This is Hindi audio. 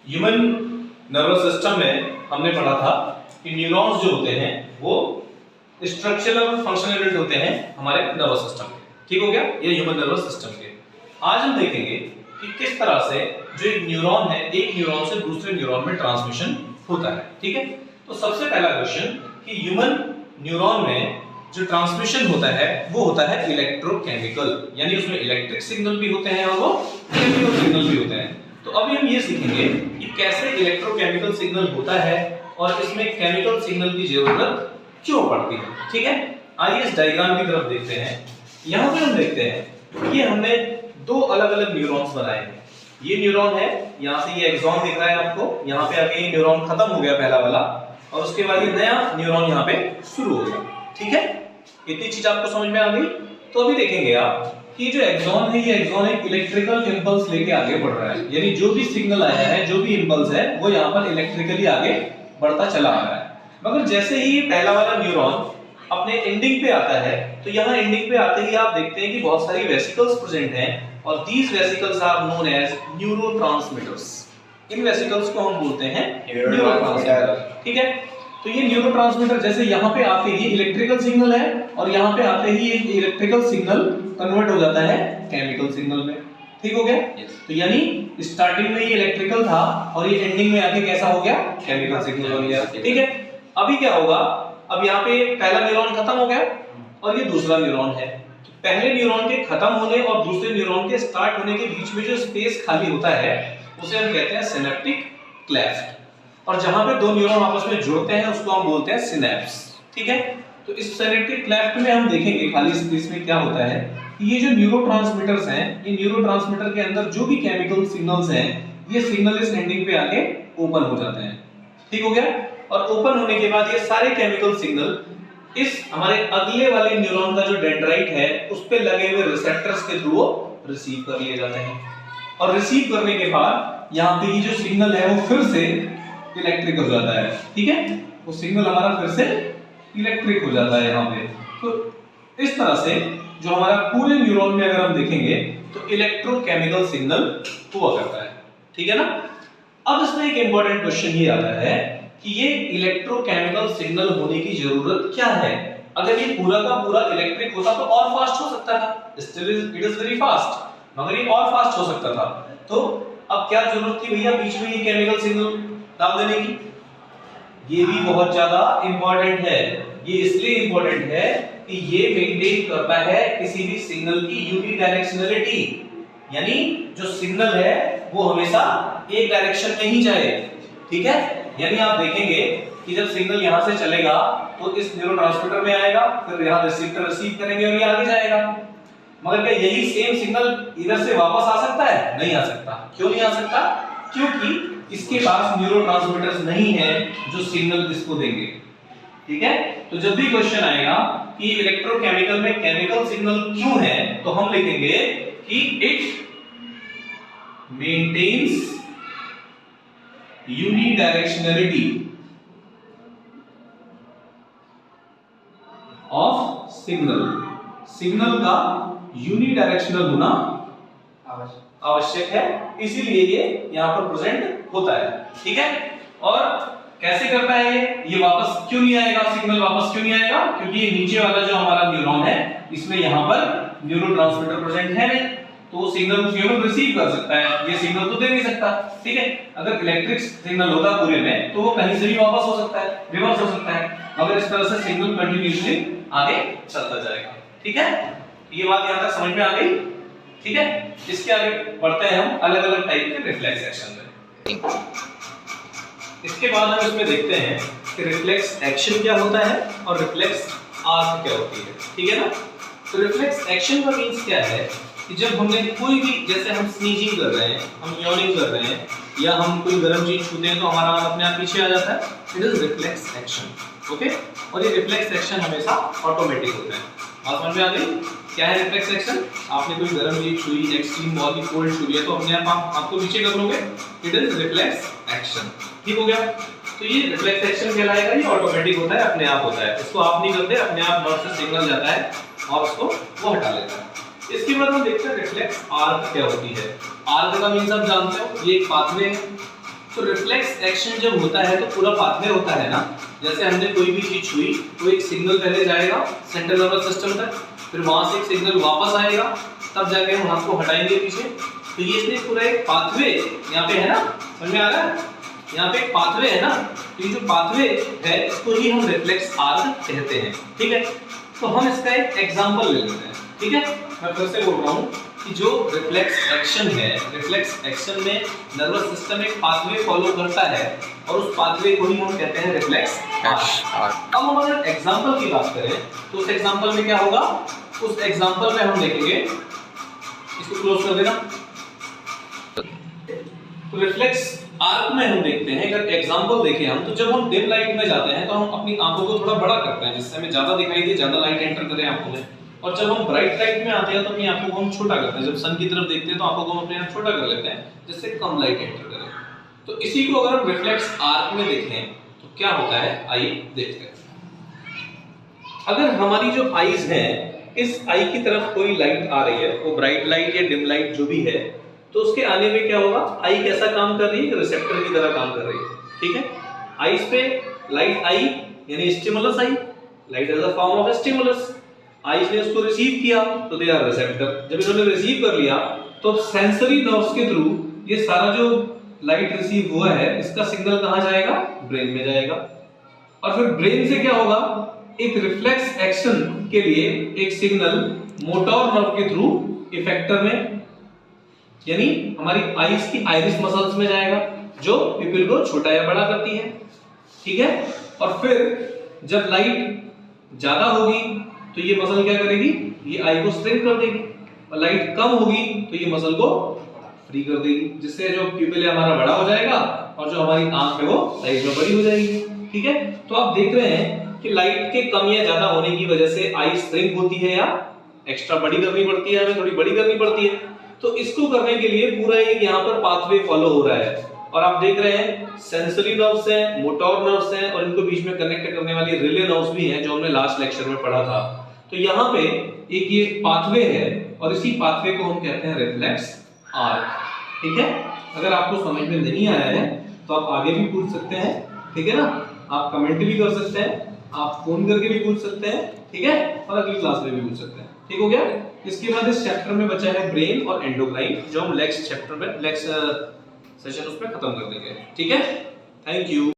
ह्यूमन नर्वस सिस्टम में हमने पढ़ा था कि न्यूरॉन्स जो होते हैं वो स्ट्रक्चरल और फंक्शनल यूनिट होते हैं हमारे नर्वस सिस्टम के। ठीक हो गया, ये ह्यूमन नर्वस सिस्टम के। आज हम देखेंगे कि किस तरह से जो एक न्यूरॉन है, एक न्यूरॉन से दूसरे न्यूरॉन में ट्रांसमिशन होता है। ठीक है, तो सबसे पहला क्वेश्चन कि ह्यूमन न्यूरॉन में जो ट्रांसमिशन होता है वो होता है इलेक्ट्रोकेमिकल, यानी उसमें इलेक्ट्रिक सिग्नल भी होते हैं और वो केमिकल सिग्नल भी होते हैं। तो अभी हम ये सीखेंगे कि कैसे इलेक्ट्रोकेमिकल सिग्नल होता है और इसमें केमिकल सिग्नल की जरूरत क्यों पड़ती है। ठीक है, आइए इस डायग्राम की तरफ देखते हैं। यहाँ पे हम देखते हैं कि हमने दो अलग अलग न्यूरॉन्स बनाए हैं। ये न्यूरॉन है, यहाँ से ये एक्सॉन दिख रहा है आपको, यहाँ पे आके ये न्यूरॉन खत्म हो गया पहला वाला, और उसके बाद ये नया न्यूरॉन यहाँ पे शुरू हो गया। ठीक है, इतनी चीज आपको समझ में आ गई। तो अभी देखेंगे आप कि जो एक्सॉन है, ये एक्सॉन एक इलेक्ट्रिकल इंपल्स लेके आगे बढ़ रहा है, यानी जो भी सिग्नल आया है, जो भी इंपल्स है, वो यहाँ पर इलेक्ट्रिकली आगे बढ़ता चला आ रहा है। मगर जैसे ही पहला वाला न्यूरॉन अपने एंडिंग पे आता है, तो यहाँ एंडिंग पे आते ही आप देखते हैं कि बहुत सारी वेसिकल्स प्रेजेंट हैं, और these vesicles are known as neurotransmitters. इन वेसिकल्स को हम बोलते हैं न्यूरोट्रांसमीटर। ठीक है, तो ये न्यूरोट्रांसमीटर जैसे यहाँ पे आते ही इलेक्ट्रिकल सिग्नल है, और यहाँ पे आते ही एक इलेक्ट्रिकल सिग्नल कन्वर्ट हो जाता है केमिकल सिग्नल में। ठीक हो गया? तो यानी स्टार्टिंग में ये इलेक्ट्रिकल था और ये एंडिंग में आके कैसा हो गया? केमिकल सिग्नल बन गया। ठीक है, अभी क्या होगा? अब यहाँ पे पहला न्यूरॉन खत्म हो गया और ये दूसरा न्यूरॉन है। तो पहले न्यूरॉन के खत्म होने और दूसरे न्यूरॉन के स्टार्ट होने के बीच में जो स्पेस खाली होता है उसे हम कहते हैं सिनेप्टिक क्लेफ्ट, और जहां पे दो न्यूरॉन आपस में जुड़ते हैं उसको हम बोलते हैं सिनेप्स। ठीक है, तो इस सिनेप्टिक क्लेफ्ट में हम देखेंगे खाली स्पेस में क्या होता है कि ये जो न्यूरोट्रांसमीटर्स हैं, ये न्यूरोट्रांसमीटर के अंदर जो भी केमिकल सिग्नल्स हैं, ये सिग्नल इस एंडिंग पे आके ओपन हो जाते हैं। ठीक हो गया, और ओपन होने के बाद ये सारे केमिकल सिग्नल इस हमारे अगले वाले न्यूरॉन का जो डेंड्राइट है उस पे लगे हुए रिसेप्टर्स के थ्रू रिसीव कर लिए जाते हैं, और रिसीव करने के बाद यहाँ पे ये जो सिग्नल है वो फिर से इलेक्ट्रिक हो जाता है। ठीक है, वो सिग्नल हमारा फिर से इलेक्ट्रिक हो जाता है यहाँ पे। तो इस तरह से जो हमारा पूरे न्यूरॉन में अगर हम देखेंगे तो इलेक्ट्रोकेमिकल सिग्नल हुआ करता है। ठीक है ना? अब इसमें एक इंपॉर्टेंट क्वेश्चन ये आता है कि ये इलेक्ट्रोकेमिकल सिग्नल होने की जरूरत क्या है? अगर ये पूरा का पूरा इलेक्ट्रिक होता तो और फास्ट हो सकता था, still it is very fast, मगर ये और फास्ट हो सकता था। तो अब क्या जरूरत थी भैया बीच में ये केमिकल सिग्नल डाल देने की? ये भी बहुत ज्यादा इंपॉर्टेंट है। ये इसलिए इंपॉर्टेंट है कि ये मेंटेन करता है किसी भी सिग्नल की यूनिडायरेक्शनलिटी, यानी जो सिग्नल है वो हमेशा एक डायरेक्शन में ही जाए। ठीक है, यानी आप देखेंगे कि जब सिग्नल यहां से चलेगा तो इस न्यूरोट्रांसमीटर में आएगा, फिर यहां रिसीवर रिसीव करेंगे और ये आगे जाएगा। मगर क्या यही सेम सिग्नल इधर से वापस आ सकता है? नहीं आ सकता। क्यों नहीं आ सकता? क्योंकि इसके पास न्यूरोट्रांसमीटर्स नहीं है जो सिग्नल इसको देंगे। ठीक है, तो जब भी क्वेश्चन आएगा कि इलेक्ट्रोकेमिकल में केमिकल सिग्नल क्यों है, तो हम लिखेंगे कि it maintains unidirectionality of signal. Signal का यूनिडायरेक्शनल होना आवश्यक है, इसीलिए ये यहाँ पर प्रेजेंट होता है। ठीक है, और कैसे करता है ये वापस क्यों नहीं आएगा? सिग्नल वापस क्यों नहीं आएगा? क्योंकि ये नीचे वाला जो हमारा न्यूरॉन है इसमें यहाँ पर न्यूरोट्रांसमीटर प्रेजेंट है नहीं, तो वो सिग्नल केवल रिसीव कर सकता है, ये सिग्नल तो दे नहीं सकता। ठीक है, अगर इलेक्ट्रिक सिग्नल होता पूरे में तो वो कहीं से भी वापस हो सकता है, रिवर्स हो सकता है, मगर इस तरह से सिग्नल कंटिन्यूअसली आगे चलता जाएगा। ठीक है, ये बात यहाँ तक समझ में आ गई? ठीक है, इसके आगे बढ़ते हैं हम अलग अलग टाइप के रिफ्लेक्स एक्शन में। इसके बाद हम इसमें देखते हैं कि रिफ्लेक्स एक्शन क्या होता है और रिफ्लेक्स आर्क क्या होती है। ठीक है ना? तो रिफ्लेक्स एक्शन का मींस क्या है कि जब हमने कोई भी, जैसे हम स्नीजिंग कर रहे हैं, हम यॉनिंग कर रहे हैं, या हम कोई गर्म चीज छूते हैं तो हमारा हाथ अपने आप पीछे आ जाता है, it is reflex action. Okay, और ये रिफ्लेक्स एक्शन हमेशा ऑटोमेटिक होता है। बात समझ में आ गई? क्या है रिफ्लेक्स एक्शन? आपने कोई गर्म चीज छुई, एक्सट्रीम बहुत ही कोल्ड छू लिया, तो अपने आप आपको पीछे कर लोगे, इट इज रिफ्लेक्स एक्शन। ठीक हो गया? तो ये रिफ्लेक्स एक्शन कहलाएगा, ये ऑटोमेटिक होता है, अपने आप होता है, इसको आप नहीं करते, अपने आप नर्व से सिग्नल जाता है और उसको वो हटा लेता है। इसके बाद हम देखते हैं रिफ्लेक्स आर्क क्या होती है। आर्क का मींस आप जानते हो, ये एक पाथवे है तो रिफ्लेक्स एक्शन जब होता है तो पूरा पाथवे होता है ना, जैसे हमने कोई भी चीज छुई तो एक सिग्नल पहले जाएगा सेंट्रल नर्वस सिस्टम तक, फिर वहां से एक सिग्नल वापस आएगा, तब जाके हम हाथ को हटाएंगे पीछे। तो ये इसलिए पूरा एक पाथवे यहाँ पे है ना, समझ में आ रहा है? यहाँ पे एक पाथवे है ना, तो ये जो पाथवे है इसको ही हम रिफ्लेक्स आर्क कहते हैं। ठीक है, तो हम इसका एक एग्जांपल ले लेते हैं। ठीक है, मैं फिर से बोल रहा हूँ कि जो रिफ्लेक्स एक्शन है, रिफ्लेक्स एक्शन में नर्वस सिस्टम एक पाथवे फॉलो करता है और उस पाथवे को ही हम कहते हैं रिफ्लेक्स आर्क। अब हम अगर एग्जांपल की बात करें तो उस एग्जांपल में क्या होगा, उस एग्जांपल में हम देखेंगे, इसको क्लोज कर देना। तो रिफ्लेक्स आर्क में हम देखते हैं, अगर एग्जांपल देखें हम, तो जब हम डिम लाइट में जाते हैं तो हम अपनी आंखों को थोड़ा बड़ा करते हैं जिससे हमें ज्यादा दिखाई दे, ज्यादा लाइट एंटर करे आंखों में। और जब हम ब्राइट लाइट में आते हैं तो अपनी आंखों को हम छोटा करते हैं, जब सन की तरफ देखते हैं तो आंखों को हम अपने आप छोटा कर लेते हैं जिससे कम लाइट एंटर करे। तो इसी को अगर हम रिफ्लेक्स आर्क में देखें तो क्या होता है, आइए देखते हैं। अगर हमारी जो आईज है, इस आई की तरफ कोई लाइट आ रही है, वो ब्राइट लाइट या डिम लाइट जो भी है, तो उसके आने में क्या होगा, आई कैसा काम कर रही है, रिसेप्टर की तरह काम कर रही है। ठीक है, आईज पे लाइट आई यानी स्टिमुलस आई, light as a form of stimulus, eyes ने उसको रिसीव किया तो दे आर रिसेप्टर। जब इन्होंने रिसीव कर लिया तो सेंसरी नर्व्स के थ्रू ये सारा जो लाइट रिसीव हुआ है इसका सिग्नल कहां जाएगा, ब्रेन में जाएगा। और फिर ब्रेन से क्या होगा, एक रिफ्लेक्स एक्शन के लिए एक सिग्नल मोटर नर्व के थ्रू इफेक्टर में यानी हमारी आईज की आइरिस मसल्स में जाएगा जो पिपिल को छोटा या बड़ा करती है। ठीक है, और फिर जब लाइट ज्यादा होगी तो ये मसल क्या करेगी, ये आई को स्ट्रेन कर देगी, और लाइट कम होगी तो ये मसल को फ्री कर देगी, जिससे जो पिपिल है हमारा बड़ा हो जाएगा और जो हमारी आंख है वो साइज में बड़ी हो जाएगी। ठीक है, तो आप देख रहे हैं कि लाइट के कम या ज्यादा होने की वजह से आई श्रिंक होती है या एक्स्ट्रा बड़ी करनी पड़ती है, हमें थोड़ी बड़ी करनी पड़ती है। तो इसको करने के लिए पूरा एक यहाँ पर पाथवे फॉलो हो रहा है, और आप देख रहे हैं सेंसरी नर्व्स हैं, मोटर नर्व्स हैं, और इनको बीच में कनेक्ट करने वाली रिले नर्व्स भी हैं जो हमने लास्ट लेक्चर में पढ़ा था। तो यहाँ पे एक ये पाथवे है और इसी पाथवे को हम कहते हैं रिफ्लेक्स आर्क। ठीक है, अगर आपको समझ में नहीं आया है तो आप आगे भी पूछ सकते हैं। ठीक है ना, आप कमेंट भी कर सकते हैं, आप फोन करके भी पूछ सकते हैं। ठीक है, और अगली क्लास में भी पूछ सकते हैं। ठीक हो गया, इसके बाद इस चैप्टर में बचा है ब्रेन और एंडोक्राइन, जो हम नेक्स्ट चैप्टर में नेक्स्ट सेशन उसमें खत्म कर देंगे। ठीक है, थैंक यू।